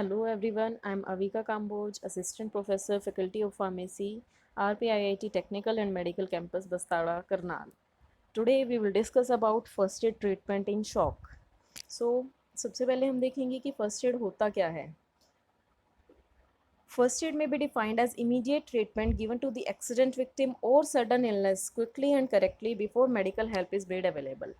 Hello everyone, I'm Avika Kamboj, Assistant Professor, Faculty of Pharmacy, RPIIT Technical and Medical Campus, Bastada, Karnal. Today we will discuss about first aid treatment in shock. So, सबसे पहले हम देखेंगे कि first aid होता क्या है. First aid may be defined as immediate treatment given to the accident victim or sudden illness quickly and correctly before medical help is made available.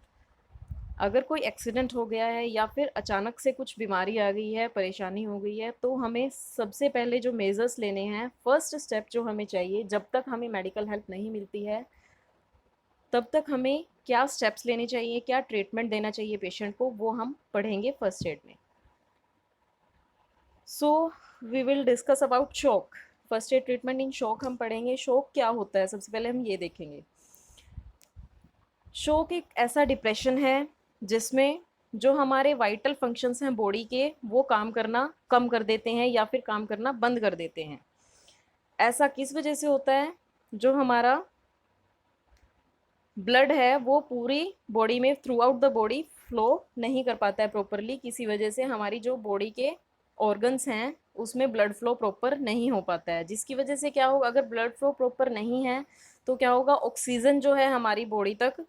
अगर कोई एक्सीडेंट हो गया है या फिर अचानक से कुछ बीमारी आ गई है, परेशानी हो गई है, तो हमें सबसे पहले जो मेजर्स लेने हैं, फर्स्ट स्टेप जो हमें चाहिए, जब तक हमें मेडिकल हेल्प नहीं मिलती है तब तक हमें क्या स्टेप्स लेने चाहिए, क्या ट्रीटमेंट देना चाहिए पेशेंट को, वो हम पढ़ेंगे फर्स्ट एड में. So we will discuss about shock. First aid treatment in shock हम पढ़ेंगे. शॉक क्या होता है, सबसे पहले हम ये देखेंगे. शॉक एक ऐसा डिप्रेशन है जिसमें जो हमारे वाइटल फंक्शंस हैं बॉडी के, वो काम करना कम कर देते हैं या फिर काम करना बंद कर देते हैं. ऐसा किस वजह से होता है? जो हमारा ब्लड है वो पूरी बॉडी में through out the body flow नहीं कर पाता है प्रॉपरली. किसी वजह से हमारी जो बॉडी के ऑर्गन्स हैं उसमें ब्लड फ्लो प्रॉपर नहीं हो पाता है, जिसकी वजह से क्या होगा, अगर ब्लड फ्लो प्रॉपर नहीं है तो क्या होगा, ऑक्सीजन जो है हमारी बॉडी तक,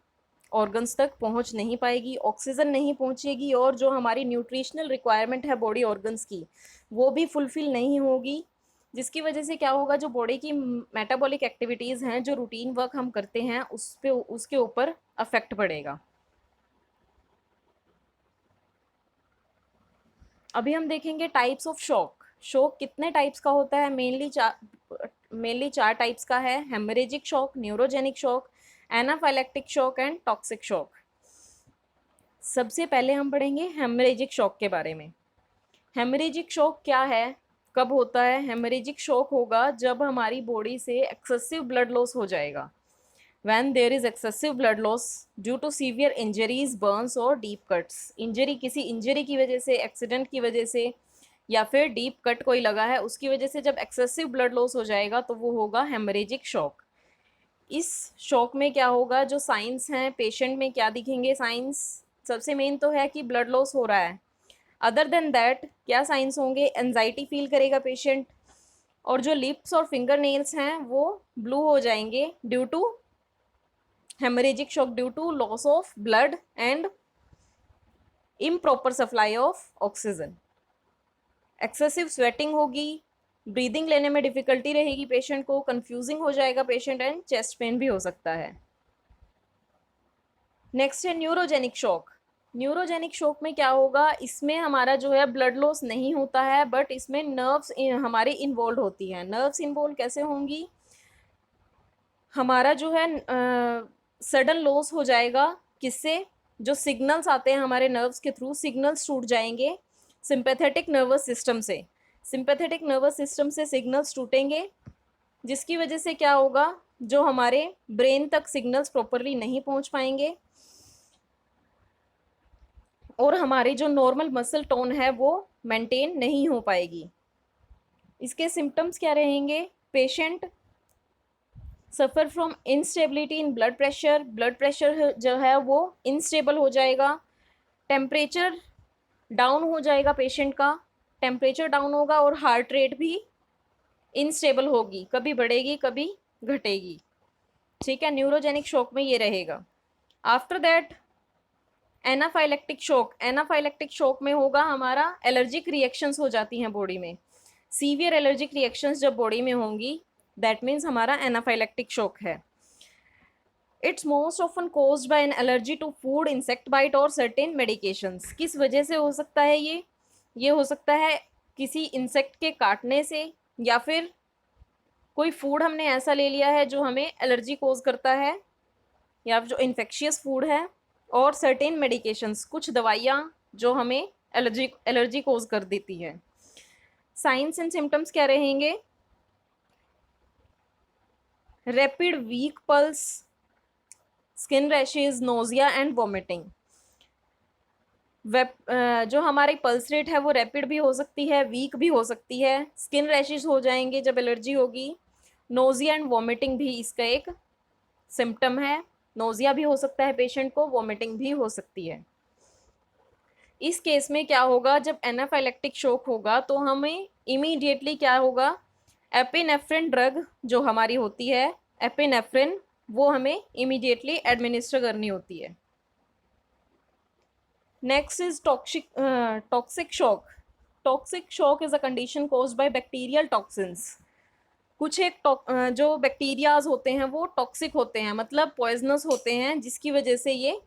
ऑर्गन्स तक पहुंच नहीं पाएगी. ऑक्सीजन नहीं पहुंचेगी और जो हमारी न्यूट्रिशनल रिक्वायरमेंट है बॉडी ऑर्गन्स की, वो भी फुलफिल नहीं होगी, जिसकी वजह से क्या होगा, जो बॉडी की मेटाबॉलिक एक्टिविटीज़ हैं, जो रूटीन वर्क हम करते हैं, उस पे उसके ऊपर अफेक्ट पड़ेगा. अभी हम देखेंगे टाइप्स ऑफ शॉक. शॉक कितने टाइप्स का होता है? मेनली चार टाइप्स का है. Haemorrhagic shock, neurogenic shock, anaphylactic shock and toxic shock. सबसे पहले हम पढ़ेंगे हेमरेजिक शॉक के बारे में. हेमरेजिक शॉक क्या है, कब होता है? हेमरेजिक शॉक होगा जब हमारी बॉडी से एक्सेसिव ब्लड लॉस हो जाएगा. When there is excessive blood loss due to severe injuries, burns और deep cuts. इंजरी, किसी इंजरी की वजह से, एक्सीडेंट की वजह से, या फिर डीप कट कोई लगा है उसकी वजह से जब एक्सेसिव ब्लड लॉस हो जाएगा तो वो होगा हेमरेजिक शॉक. इस शॉक में क्या होगा, जो साइंस हैं पेशेंट में क्या दिखेंगे साइंस? सबसे मेन तो है कि ब्लड लॉस हो रहा है. अदर देन दैट क्या साइंस होंगे? एनजाइटी फील करेगा पेशेंट, और जो लिप्स और फिंगर नेल्स हैं वो ब्लू हो जाएंगे due to hemorrhagic shock due to loss of blood and improper supply of oxygen. Excessive sweating होगी, ब्रीदिंग लेने में डिफिकल्टी रहेगी पेशेंट को, कंफ्यूजिंग हो जाएगा पेशेंट एंड चेस्ट पेन भी हो सकता है. नेक्स्ट है न्यूरोजेनिक शॉक. न्यूरोजेनिक शॉक में क्या होगा, इसमें हमारा जो है ब्लड लॉस नहीं होता है, बट इसमें नर्व्स हमारी इन्वॉल्व होती हैं. नर्व्स इन्वॉल्व कैसे होंगी? हमारा जो है सडन लॉस हो जाएगा. किससे? जो सिग्नल्स आते हैं हमारे नर्व्स के थ्रू, सिग्नल्स टूट जाएंगे सिंपैथेटिक नर्वस सिस्टम से. सिंपैथेटिक नर्वस सिस्टम से सिग्नल्स टूटेंगे, जिसकी वजह से क्या होगा, जो हमारे ब्रेन तक सिग्नल्स प्रॉपरली नहीं पहुंच पाएंगे और हमारी जो नॉर्मल मसल टोन है वो मेंटेन नहीं हो पाएगी. इसके सिम्टम्स क्या रहेंगे? Patient suffer from instability in blood pressure. Blood pressure जो है वो इनस्टेबल हो जाएगा. टेम्परेचर डाउन हो जाएगा पेशेंट का. टेम्परेचर डाउन होगा और हार्ट रेट भी इनस्टेबल होगी, कभी बढ़ेगी कभी घटेगी. ठीक है, न्यूरोजेनिक शॉक में ये रहेगा. After that anaphylactic shock. Anaphylactic shock में होगा हमारा एलर्जिक रिएक्शंस हो जाती हैं बॉडी में. सीवियर एलर्जिक रिएक्शंस जब बॉडी में होंगी, दैट मीन्स हमारा एनाफाइलेक्टिक शॉक है. It's most often caused by an allergy to food, insect bite और सर्टेन मेडिकेशंस. किस वजह से हो सकता है ये हो सकता है किसी इंसेक्ट के काटने से, या फिर कोई फूड हमने ऐसा ले लिया है जो हमें एलर्जी कोज करता है, या जो इन्फेक्शियस फूड है, और सर्टेन मेडिकेशंस, कुछ दवाइयाँ जो हमें एलर्जी कोज कर देती हैं. साइंस एंड सिम्टम्स क्या रहेंगे? Rapid week pulse, skin rashes, nausea and vomiting. जो हमारी पल्स रेट है वो रैपिड भी हो सकती है, वीक भी हो सकती है. स्किन रैशेज हो जाएंगे जब एलर्जी होगी. नोजिया एंड वॉमिटिंग भी इसका एक सिम्टम है. नोजिया भी हो सकता है पेशेंट को, वॉमिटिंग भी हो सकती है. इस केस में क्या होगा, जब एनाफाइलेक्टिक शॉक होगा तो हमें इमीडिएटली क्या होगा, एपिनेफ्रिन ड्रग जो हमारी होती है एपिनेफ्रिन, वो हमें इमीडिएटली एडमिनिस्टर करनी होती है। Next is toxic shock. Toxic shock is a condition caused by bacterial toxins. कुछ एक जो बैक्टीरियाज होते हैं वो टॉक्सिक होते हैं, मतलब पॉइजनस होते हैं, जिसकी वजह से ये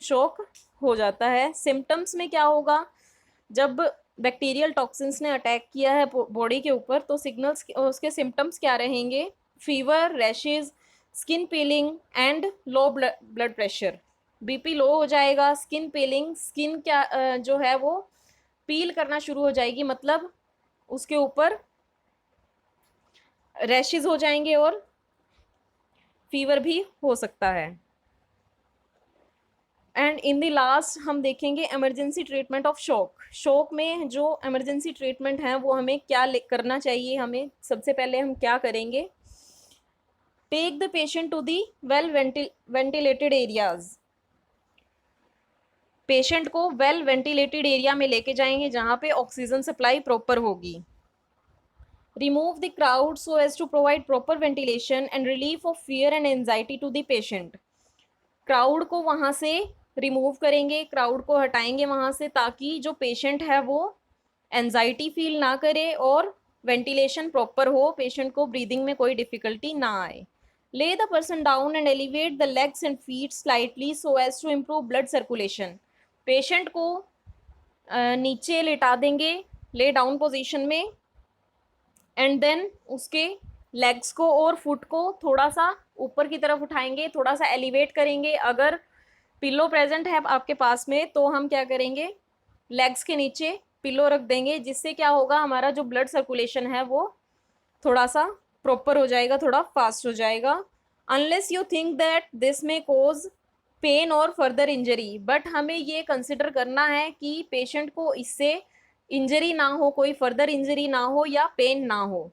शॉक हो जाता है। सिम्टम्स में क्या होगा, जब बैक्टीरियल टॉक्सिन्स ने अटैक किया है बॉडी के ऊपर तो सिग्नल्स उसके सिम्टम्स क्या रहेंगे, fever, rashes, skin piling and low blood pressure. BP low हो जाएगा, स्किन पीलिंग, स्किन क्या जो है वो पील करना शुरू हो जाएगी, मतलब उसके ऊपर रैशेज हो जाएंगे और फीवर भी हो सकता है। एंड इन द लास्ट हम देखेंगे emergency treatment of shock. Shock में जो इमरजेंसी ट्रीटमेंट है वो हमें क्या करना चाहिए, हमें सबसे पहले हम क्या करेंगे, take the patient to the well ventilated areas. Patient को वेल वेंटिलेटेड एरिया में लेके जाएंगे जहाँ पे ऑक्सीजन सप्लाई प्रॉपर होगी। Remove the crowd so as to provide proper ventilation and relief of fear and anxiety to the patient. Crowd को वहाँ से रिमूव करेंगे, क्राउड को हटाएंगे वहाँ से, ताकि जो पेशेंट है वो एंजाइटी फील ना करे और वेंटिलेशन प्रॉपर हो, पेशेंट को ब्रीदिंग में कोई डिफिकल्टी ना आए। Lay the person down and elevate the legs and feet slightly so as to improve blood circulation. Patient को नीचे लेटा देंगे, ले डाउन पोजीशन में, एंड देन उसके लेग्स को और फुट को थोड़ा सा ऊपर की तरफ उठाएंगे, थोड़ा सा एलिवेट करेंगे। अगर पिलो प्रेजेंट है आपके पास में तो हम क्या करेंगे, लेग्स के नीचे पिलो रख देंगे, जिससे क्या होगा, हमारा जो ब्लड सर्कुलेशन है वो थोड़ा सा प्रॉपर हो जाएगा, थोड़ा फास्ट हो जाएगा। Unless you think that this में कोज पेन और फर्दर इंजरी, बट हमें ये कंसिडर करना है कि पेशेंट को इससे इंजरी ना हो, कोई फर्दर इंजरी ना हो या पेन ना हो।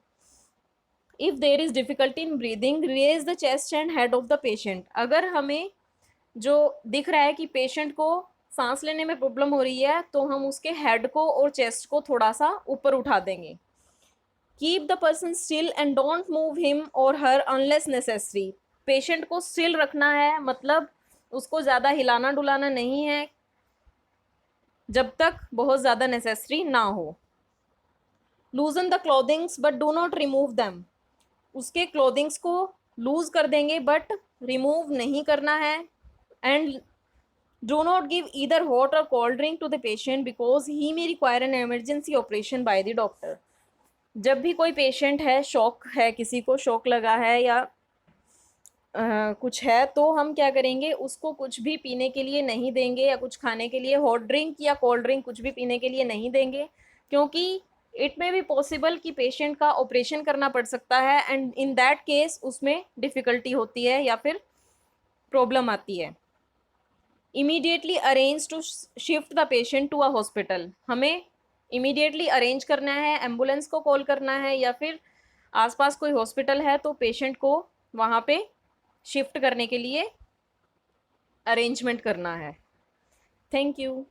If there is difficulty in breathing, raise the chest and head of the patient. अगर हमें जो दिख रहा है कि पेशेंट को सांस लेने में प्रॉब्लम हो रही है तो हम उसके हेड को और चेस्ट को थोड़ा सा ऊपर उठा देंगे। Keep the person still and don't move him और हर अनलेस नेसेसरी। पेशेंट को स्टिल रखना है, मतलब उसको ज़्यादा हिलाना डुलाना नहीं है जब तक बहुत ज़्यादा नेसेसरी ना हो। Loosen the clothings but do not remove them. उसके क्लोथिंग्स को लूज कर देंगे बट रिमूव नहीं करना है। And do not give either hot और cold drink to the patient because he may require an emergency operation by the doctor. जब भी कोई पेशेंट है, शॉक है, किसी को शॉक लगा है या कुछ है, तो हम क्या करेंगे, उसको कुछ भी पीने के लिए नहीं देंगे या कुछ खाने के लिए हॉट ड्रिंक या कोल्ड ड्रिंक कुछ भी पीने के लिए नहीं देंगे, क्योंकि इट मे बी पॉसिबल कि पेशेंट का ऑपरेशन करना पड़ सकता है एंड इन दैट केस उसमें डिफ़िकल्टी होती है या फिर प्रॉब्लम आती है। Immediately arrange to shift the patient to a hospital. हमें इमीडिएटली अरेंज करना है, एम्बुलेंस को कॉल करना है या फिर आसपास कोई हॉस्पिटल है तो पेशेंट को वहाँ पे शिफ्ट करने के लिए अरेंजमेंट करना है। Thank you.